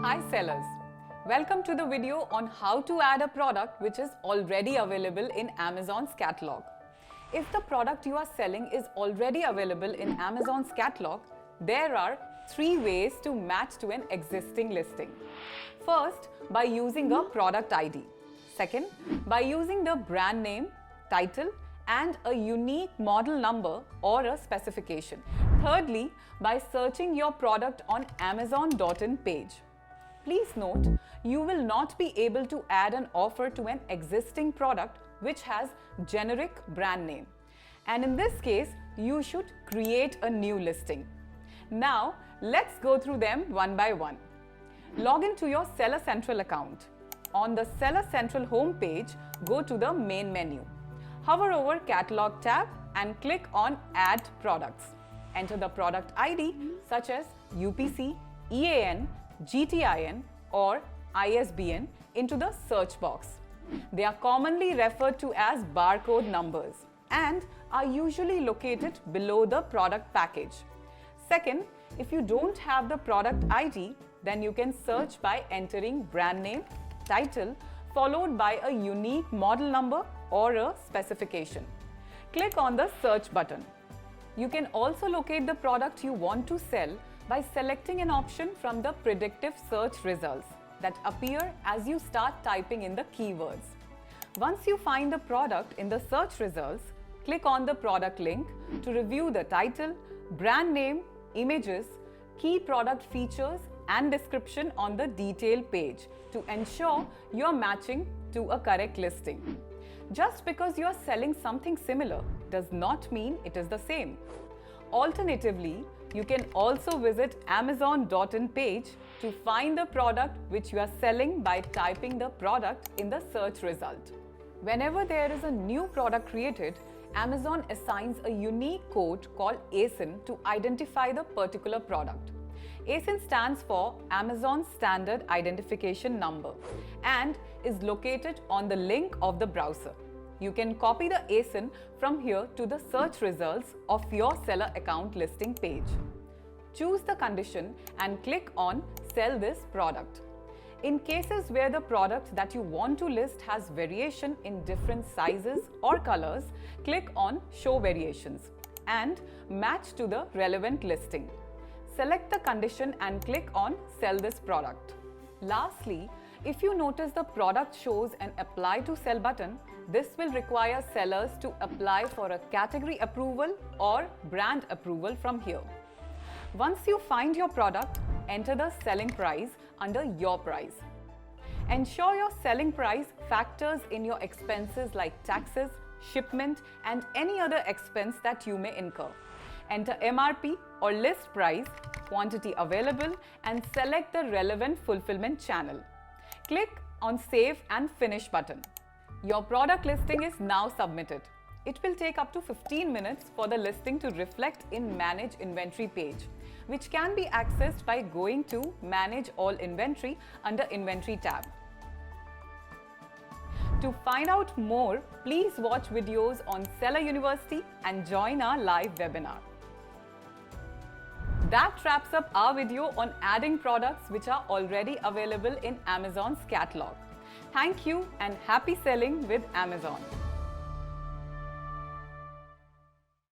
Hi sellers, welcome to the video on how to add a product which is already available in Amazon's catalog. If the product you are selling is already available in Amazon's catalog, there are 3 ways to match to an existing listing. First, by using a product ID. Second, by using the brand name, title, and a unique model number or a specification. Thirdly, by searching your product on Amazon.in page. Please note, you will not be able to add an offer to an existing product which has generic brand name. And in this case, you should create a new listing. Now, let's go through them one by one. Log into your Seller Central account. On the Seller Central homepage, go to the main menu. Hover over Catalog tab and click on Add Products. Enter the product ID such as UPC, EAN, GTIN or ISBN into the search box. They are commonly referred to as barcode numbers and are usually located below the product package. Second, if you don't have the product ID, then you can search by entering brand name, title, followed by a unique model number or a specification. Click on the search button. You can also locate the product you want to sell by selecting an option from the predictive search results that appear as you start typing in the keywords. Once you find the product in the search results, click on the product link to review the title, brand name, images, key product features and description on the detail page to ensure you're matching to a correct listing. Just because you are selling something similar does not mean it is the same. Alternatively, you can also visit Amazon.in page to find the product which you are selling by typing the product in the search result. Whenever there is a new product created, Amazon assigns a unique code called ASIN to identify the particular product. ASIN stands for Amazon Standard Identification Number and is located on the link of the browser. You can copy the ASIN from here to the search results of your seller account listing page. Choose the condition and click on Sell this product. In cases where the product that you want to list has variation in different sizes or colors, click on Show Variations and match to the relevant listing. Select the condition and click on Sell this product. Lastly, if you notice the product shows an Apply to Sell button, this will require sellers to apply for a category approval or brand approval from here. Once you find your product, enter the selling price under Your Price. Ensure your selling price factors in your expenses like taxes, shipment, and any other expense that you may incur. Enter MRP or list price, quantity available, and select the relevant fulfillment channel. Click on Save and Finish button. Your product listing is now submitted. It will take up to 15 minutes for the listing to reflect in Manage Inventory page, which can be accessed by going to Manage All Inventory under Inventory tab. To find out more, please watch videos on Seller University and join our live webinar. That wraps up our video on adding products which are already available in Amazon's catalog. Thank you and happy selling with Amazon.